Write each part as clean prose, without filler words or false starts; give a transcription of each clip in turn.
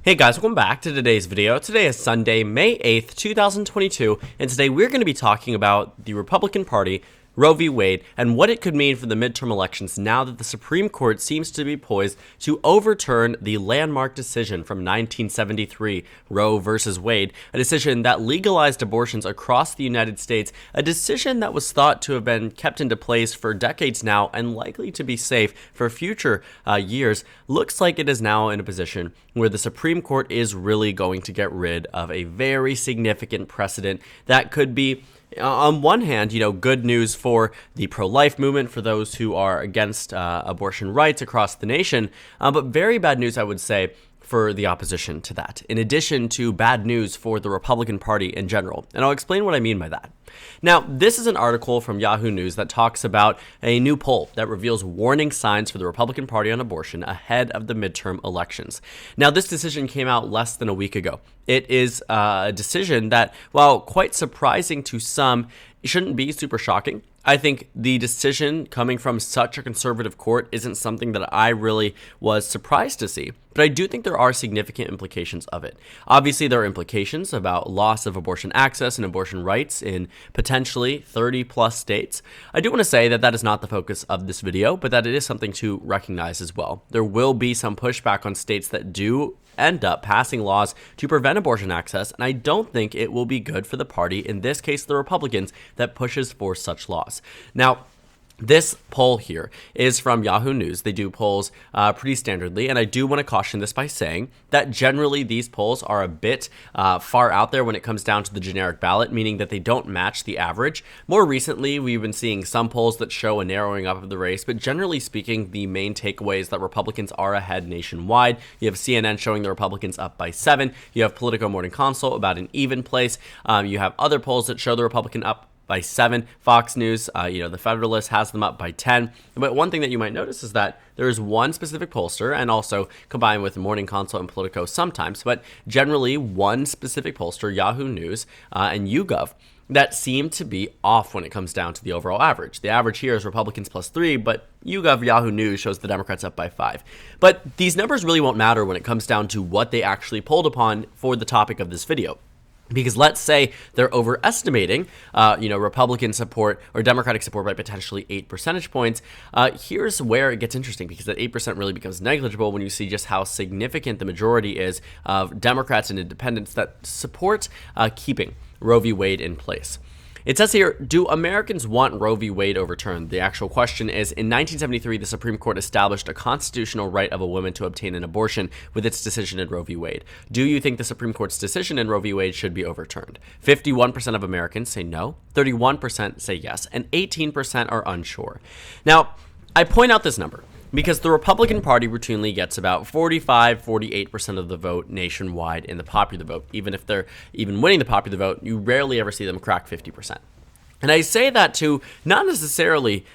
Hey guys, welcome back to today's video. Today is Sunday, May 8th, 2022, and today we're going to be talking about the Republican Party, Roe v. Wade, and what it could mean for the midterm elections now that the Supreme Court seems to be poised to overturn the landmark decision from 1973, Roe versus Wade, a decision that legalized abortions across the United States, a decision that was thought to have been kept into place for decades now and likely to be safe for future years. Looks like it is now in a position where the Supreme Court is really going to get rid of a very significant precedent that could be, on one hand, good news for the pro-life movement, for those who are against abortion rights across the nation, but very bad news, I would say, for the opposition to that, in addition to bad news for the Republican Party in general. And I'll explain what I mean by that. Now, this is an article from Yahoo News that talks about a new poll that reveals warning signs for the Republican Party on abortion ahead of the midterm elections. Now, this decision came out less than a week ago. It is a decision that, while quite surprising to some, shouldn't be super shocking. I think the decision coming from such a conservative court isn't something that I really was surprised to see, but I do think there are significant implications of it. Obviously, there are implications about loss of abortion access and abortion rights in potentially 30 plus states. I do want to say that that is not the focus of this video, but that it is something to recognize as well. There will be some pushback on states that do end up passing laws to prevent abortion access, and I don't think it will be good for the party, in this case the Republicans, that pushes for such laws. Now, this poll here is from Yahoo News. They do polls pretty standardly, and I do want to caution this by saying that generally these polls are a bit far out there when it comes down to the generic ballot, meaning that they don't match the average. More recently, we've been seeing some polls that show a narrowing up of the race, but generally speaking, the main takeaway is that Republicans are ahead nationwide. You have CNN showing the Republicans up by 7. You have Politico Morning Consult about an even place. You have other polls that show the Republican up by 7. Fox News, the Federalist has them up by 10. But one thing that you might notice is that there is one specific pollster, and also combined with Morning Consult and Politico sometimes, but generally one specific pollster, Yahoo News and YouGov, that seem to be off when it comes down to the overall average. The average here is Republicans plus 3, but YouGov Yahoo News shows the Democrats up by 5. But these numbers really won't matter when it comes down to what they actually polled upon for the topic of this video. Because let's say they're overestimating, Republican support or Democratic support by potentially 8 percentage points. Here's where it gets interesting, because that 8% really becomes negligible when you see just how significant the majority is of Democrats and independents that support keeping Roe v. Wade in place. It says here, do Americans want Roe v. Wade overturned? The actual question is, in 1973, the Supreme Court established a constitutional right of a woman to obtain an abortion with its decision in Roe v. Wade. Do you think the Supreme Court's decision in Roe v. Wade should be overturned? 51% of Americans say no, 31% say yes, and 18% are unsure. Now, I point out this number because the Republican Party routinely gets about 48% of the vote nationwide in the popular vote. Even if they're winning the popular vote, you rarely ever see them crack 50%. And I say that to not necessarily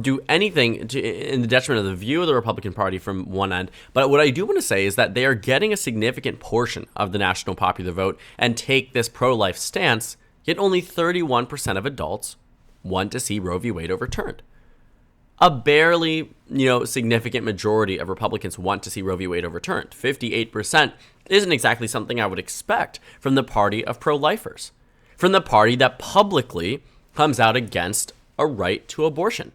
do anything in the detriment of the view of the Republican Party from one end, but what I do want to say is that they are getting a significant portion of the national popular vote and take this pro-life stance, yet only 31% of adults want to see Roe v. Wade overturned. A barely, significant majority of Republicans want to see Roe v. Wade overturned. 58% isn't exactly something I would expect from the party of pro-lifers, from the party that publicly comes out against a right to abortion.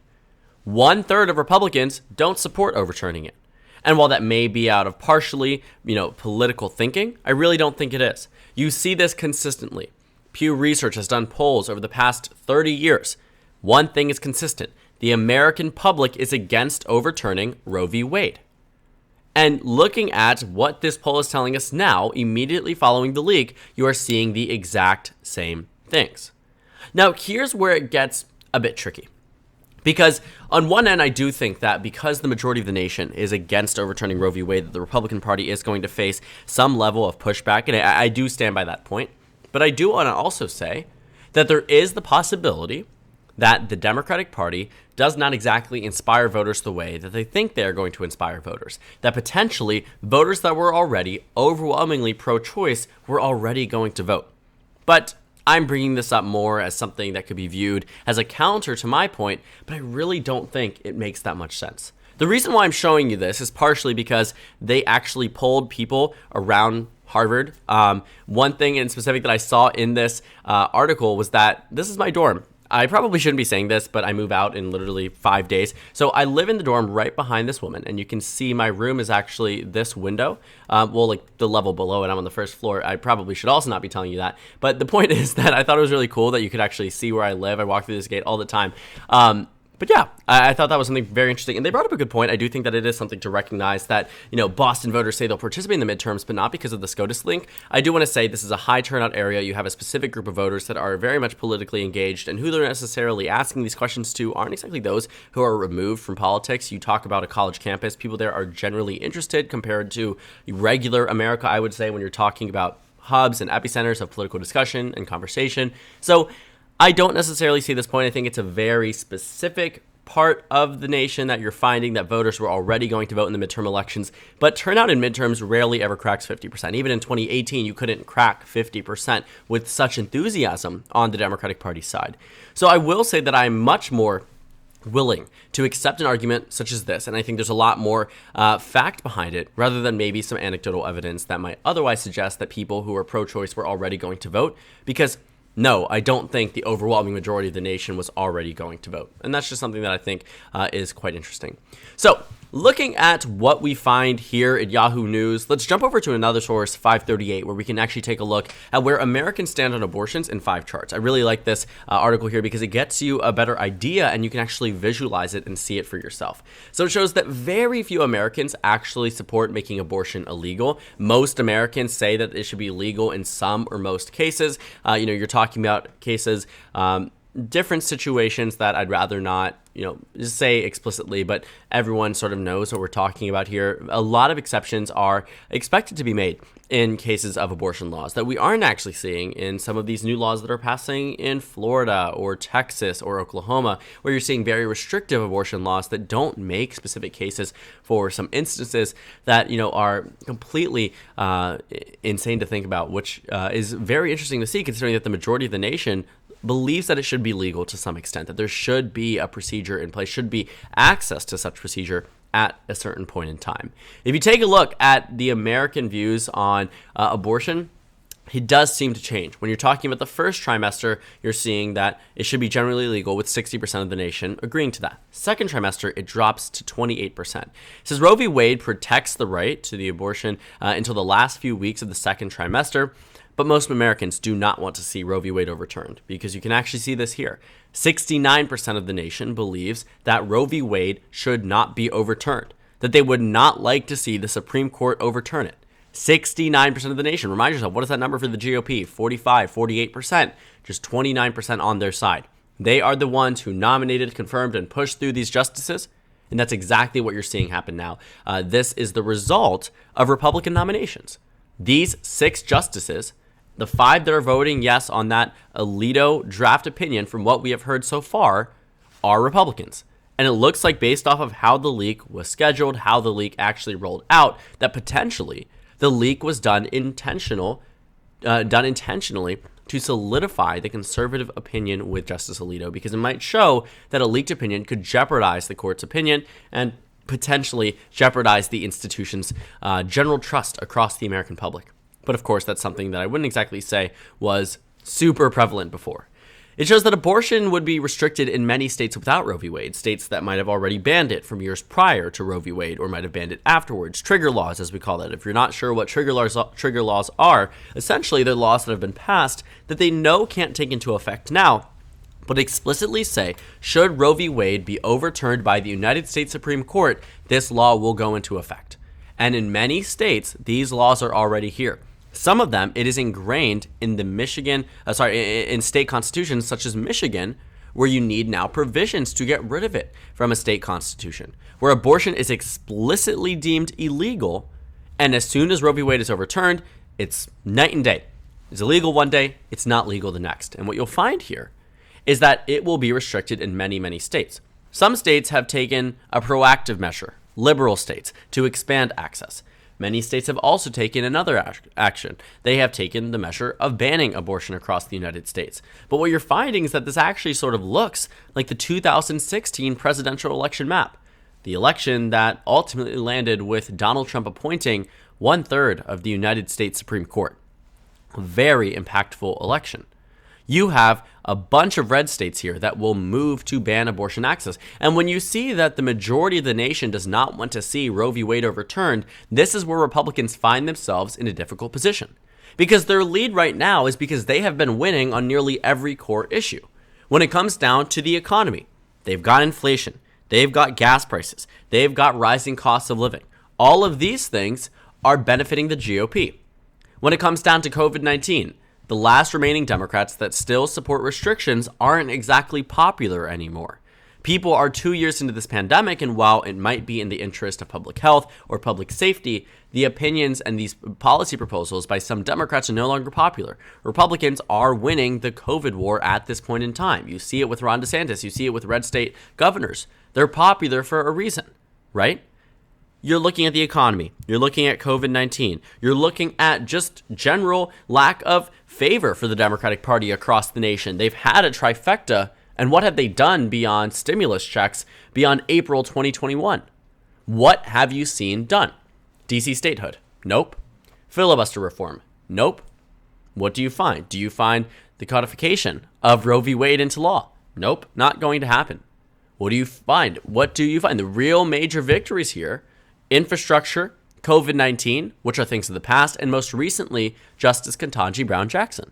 1/3 of Republicans don't support overturning it. And while that may be out of partially, political thinking, I really don't think it is. You see this consistently. Pew Research has done polls over the past 30 years. One thing is consistent. The American public is against overturning Roe v. Wade. And looking at what this poll is telling us now, immediately following the leak, you are seeing the exact same things. Now, here's where it gets a bit tricky. Because on one end, I do think that because the majority of the nation is against overturning Roe v. Wade, that the Republican Party is going to face some level of pushback, and I do stand by that point. But I do want to also say that there is the possibility that the Democratic Party does not exactly inspire voters the way that they think they are going to inspire voters. That potentially voters that were already overwhelmingly pro-choice were already going to vote. But I'm bringing this up more as something that could be viewed as a counter to my point, but I really don't think it makes that much sense. The reason why I'm showing you this is partially because they actually polled people around Harvard. One thing in specific that I saw in this article was that this is my dorm. I probably shouldn't be saying this, but I move out in literally 5 days. So I live in the dorm right behind this woman, and you can see my room is actually this window. Well, like the level below it, I'm on the first floor. I probably should also not be telling you that. But the point is that I thought it was really cool that you could actually see where I live. I walk through this gate all the time. But yeah, I thought that was something very interesting. And they brought up a good point. I do think that it is something to recognize that, Boston voters say they'll participate in the midterms, but not because of the SCOTUS link. I do want to say this is a high turnout area. You have a specific group of voters that are very much politically engaged, and who they're necessarily asking these questions to aren't exactly those who are removed from politics. You talk about a college campus, people there are generally interested compared to regular America, I would say, when you're talking about hubs and epicenters of political discussion and conversation. So I don't necessarily see this point. I think it's a very specific part of the nation that you're finding that voters were already going to vote in the midterm elections, but turnout in midterms rarely ever cracks 50%. Even in 2018, you couldn't crack 50% with such enthusiasm on the Democratic Party side. So I will say that I'm much more willing to accept an argument such as this, and I think there's a lot more fact behind it rather than maybe some anecdotal evidence that might otherwise suggest that people who are pro-choice were already going to vote, because no, I don't think the overwhelming majority of the nation was already going to vote. And that's just something that I think is quite interesting. So looking at what we find here at Yahoo News, let's jump over to another source, FiveThirtyEight, where we can actually take a look at where Americans stand on abortions in 5 charts. I really like this article here because it gets you a better idea and you can actually visualize it and see it for yourself. So it shows that very few Americans actually support making abortion illegal. Most Americans say that it should be legal in some or most cases. You're talking about cases, different situations that I'd rather not, just say explicitly, but everyone sort of knows what we're talking about here. A lot of exceptions are expected to be made in cases of abortion laws that we aren't actually seeing in some of these new laws that are passing in Florida or Texas or Oklahoma, where you're seeing very restrictive abortion laws that don't make specific cases for some instances that, are completely insane to think about, which is very interesting to see considering that the majority of the nation believes that it should be legal to some extent, that there should be a procedure in place, should be access to such procedure at a certain point in time. If you take a look at the American views on abortion, it does seem to change. When you're talking about the first trimester, you're seeing that it should be generally legal with 60% of the nation agreeing to that. Second trimester, it drops to 28%. It says Roe v. Wade protects the right to the abortion until the last few weeks of the second trimester. But most Americans do not want to see Roe v. Wade overturned, because you can actually see this here. 69% of the nation believes that Roe v. Wade should not be overturned, that they would not like to see the Supreme Court overturn it. 69% of the nation. Remind yourself, what is that number for the GOP? 45, 48%, just 29% on their side. They are the ones who nominated, confirmed, and pushed through these justices, and that's exactly what you're seeing happen now. This is the result of Republican nominations. These 6 justices, the 5 that are voting yes on that Alito draft opinion, from what we have heard so far, are Republicans. And it looks like, based off of how the leak was scheduled, how the leak actually rolled out, that potentially the leak was done intentionally to solidify the conservative opinion with Justice Alito, because it might show that a leaked opinion could jeopardize the court's opinion and potentially jeopardize the institution's general trust across the American public. But of course, that's something that I wouldn't exactly say was super prevalent before. It shows that abortion would be restricted in many states without Roe v. Wade, states that might have already banned it from years prior to Roe v. Wade, or might have banned it afterwards. Trigger laws, as we call it. If you're not sure what trigger laws are, essentially they're laws that have been passed that they know can't take into effect now, but explicitly say, should Roe v. Wade be overturned by the United States Supreme Court, this law will go into effect. And in many states, these laws are already here. Some of them, it is ingrained in the in state constitutions, such as Michigan, where you need now provisions to get rid of it from a state constitution, where abortion is explicitly deemed illegal, and as soon as Roe v. Wade is overturned, it's night and day. It's illegal one day, it's not legal the next. And what you'll find here is that it will be restricted in many, many states. Some states have taken a proactive measure, liberal states, to expand access. Many states have also taken another action. They have taken the measure of banning abortion across the United States. But what you're finding is that this actually sort of looks like the 2016 presidential election map. the election that ultimately landed with Donald Trump appointing 1/3 of the United States Supreme Court. A very impactful election. You have a bunch of red states here that will move to ban abortion access. And when you see that the majority of the nation does not want to see Roe v. Wade overturned, this is where Republicans find themselves in a difficult position. Because their lead right now is because they have been winning on nearly every core issue. When it comes down to the economy, they've got inflation, they've got gas prices, they've got rising costs of living. All of these things are benefiting the GOP. When it comes down to COVID-19, the last remaining Democrats that still support restrictions aren't exactly popular anymore. People are 2 years into this pandemic, and while it might be in the interest of public health or public safety, the opinions and these policy proposals by some Democrats are no longer popular. Republicans are winning the COVID war at this point in time. You see it with Ron DeSantis. You see it with red state governors. They're popular for a reason, right? You're looking at the economy. You're looking at COVID-19. You're looking at just general lack of favor for the Democratic Party across the nation. They've had a trifecta, and what have they done beyond stimulus checks beyond April 2021? What have you seen done? DC statehood? Nope. Filibuster reform? Nope. What do you find? Do you find the codification of Roe v. Wade into law? Nope, not going to happen. What do you find? What do you find? The real major victories here: infrastructure, COVID-19, which are things of the past, and most recently, Justice Ketanji Brown Jackson.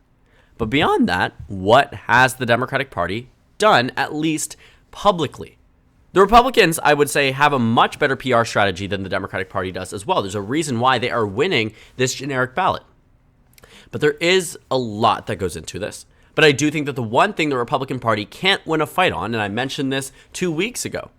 But beyond that, what has the Democratic Party done, at least publicly? The Republicans, I would say, have a much better PR strategy than the Democratic Party does as well. There's a reason why they are winning this generic ballot. But there is a lot that goes into this. But I do think that the one thing the Republican Party can't win a fight on, and I mentioned this 2 weeks ago,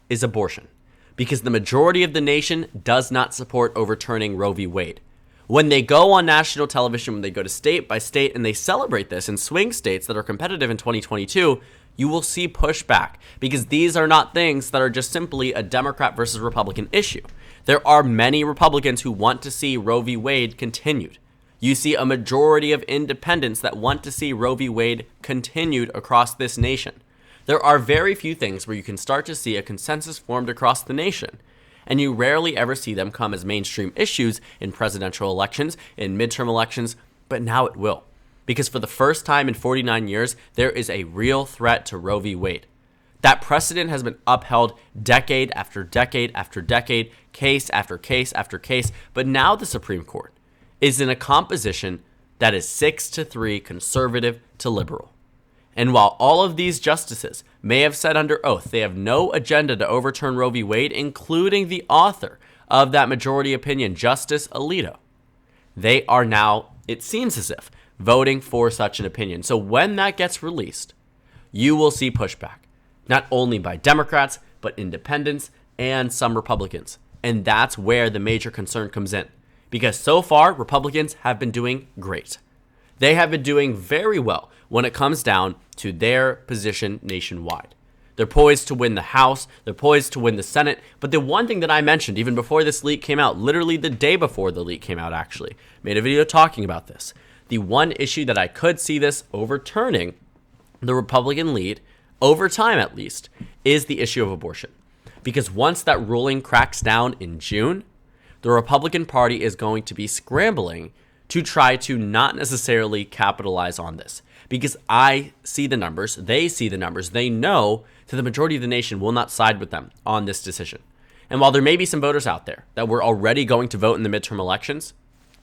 is abortion. Because the majority of the nation does not support overturning Roe v. Wade. When they go on national television, when they go to state by state and they celebrate this in swing states that are competitive in 2022, you will see pushback, because these are not things that are just simply a Democrat versus Republican issue. There are many Republicans who want to see Roe v. Wade continued. You see a majority of independents that want to see Roe v. Wade continued across this nation. There are very few things where you can start to see a consensus formed across the nation, and you rarely ever see them come as mainstream issues in presidential elections, in midterm elections, but now it will. Because for the first time in 49 years, there is a real threat to Roe v. Wade. That precedent has been upheld decade after decade after decade, case after case after case, but now the Supreme Court is in a composition that is 6-3 conservative to liberal. And while all of these justices may have said under oath they have no agenda to overturn Roe v. Wade, including the author of that majority opinion, Justice Alito, they are now, it seems as if, voting for such an opinion. So when that gets released, you will see pushback, not only by Democrats, but independents and some Republicans. And that's where the major concern comes in. Because so far, Republicans have been doing great. They have been doing very well when it comes down to their position nationwide. They're poised to win the House. They're poised to win the Senate. But the one thing that I mentioned, even before this leak came out, literally the day before the leak came out actually, made a video talking about this. The one issue that I could see this overturning the Republican lead, over time at least, is the issue of abortion. Because once that ruling cracks down in June, the Republican Party is going to be scrambling to try to not necessarily capitalize on this. Because I see the numbers, they see the numbers, they know that the majority of the nation will not side with them on this decision. And while there may be some voters out there that were already going to vote in the midterm elections,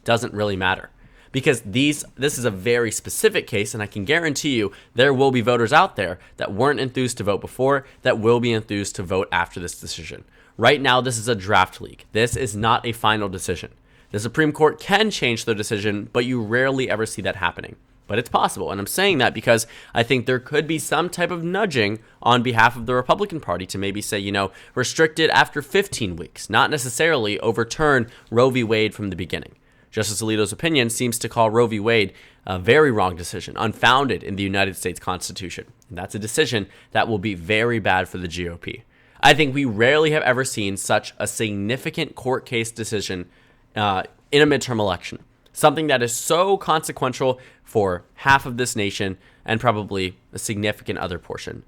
doesn't really matter. Because this is a very specific case, and I can guarantee you there will be voters out there that weren't enthused to vote before that will be enthused to vote after this decision. Right now, this is a draft leak. This is not a final decision. The Supreme Court can change their decision, but you rarely ever see that happening. But it's possible, and I'm saying that because I think there could be some type of nudging on behalf of the Republican Party to maybe say, restrict it after 15 weeks, not necessarily overturn Roe v. Wade from the beginning. Justice Alito's opinion seems to call Roe v. Wade a very wrong decision, unfounded in the United States Constitution. And that's a decision that will be very bad for the GOP. I think we rarely have ever seen such a significant court case decision in a midterm election. Something that is so consequential for half of this nation and probably a significant other portion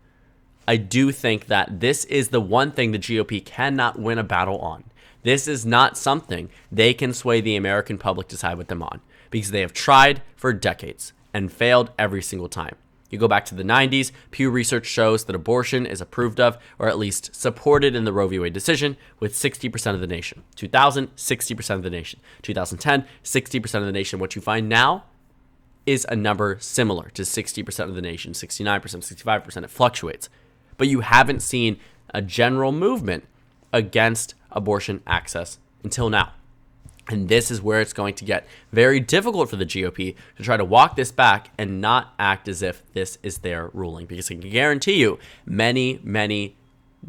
I do think that this is the one thing the GOP cannot win a battle on. This is not something they can sway the American public to side with them on, because they have tried for decades and failed every single time. You go back to the 90s, Pew Research shows that abortion is approved of, or at least supported in the Roe v. Wade decision, with 60% of the nation. 2000, 60% of the nation. 2010, 60% of the nation. What you find now is a number similar to 60% of the nation, 69%, 65%. It fluctuates. But you haven't seen a general movement against abortion access until now. And this is where it's going to get very difficult for the GOP to try to walk this back and not act as if this is their ruling. Because I can guarantee you, many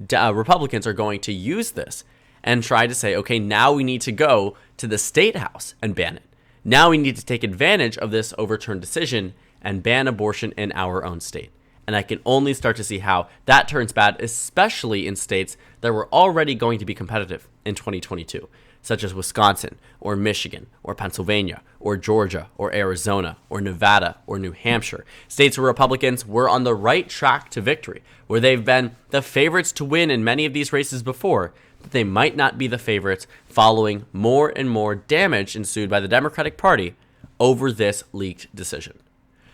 Republicans are going to use this and try to say, okay, now we need to go to the state house and ban it. Now we need to take advantage of this overturned decision and ban abortion in our own state. And I can only start to see how that turns bad, especially in states that were already going to be competitive in 2022. Such as Wisconsin, or Michigan, or Pennsylvania, or Georgia, or Arizona, or Nevada, or New Hampshire. States where Republicans were on the right track to victory, where they've been the favorites to win in many of these races before, but they might not be the favorites following more and more damage ensued by the Democratic Party over this leaked decision.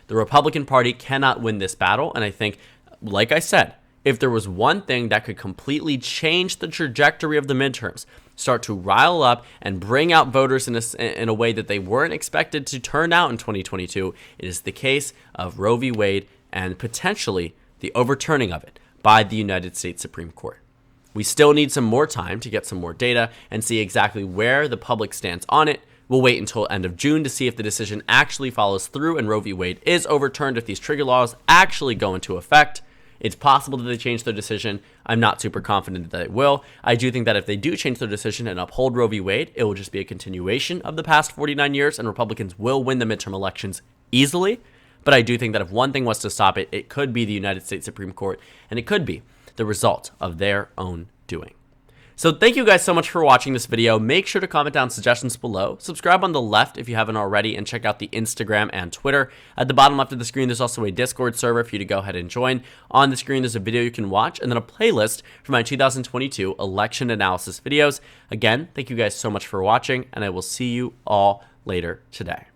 The Republican Party cannot win this battle, and I think, like I said, if there was one thing that could completely change the trajectory of the midterms, start to rile up and bring out voters in a way that they weren't expected to turn out in 2022, it is the case of Roe v. Wade and potentially the overturning of it by the United States Supreme Court. We still need some more time to get some more data and see exactly where the public stands on it. We'll wait until end of June to see if the decision actually follows through and Roe v. Wade is overturned, if these trigger laws actually go into effect. It's possible that they change their decision. I'm not super confident that they will. I do think that if they do change their decision and uphold Roe v. Wade, it will just be a continuation of the past 49 years, and Republicans will win the midterm elections easily. But I do think that if one thing was to stop it, it could be the United States Supreme Court, and it could be the result of their own doing. So thank you guys so much for watching this video. Make sure to comment down suggestions below. Subscribe on the left if you haven't already, and check out the Instagram and Twitter. At the bottom left of the screen, there's also a Discord server for you to go ahead and join. On the screen, there's a video you can watch, and then a playlist for my 2022 election analysis videos. Again, thank you guys so much for watching, and I will see you all later today.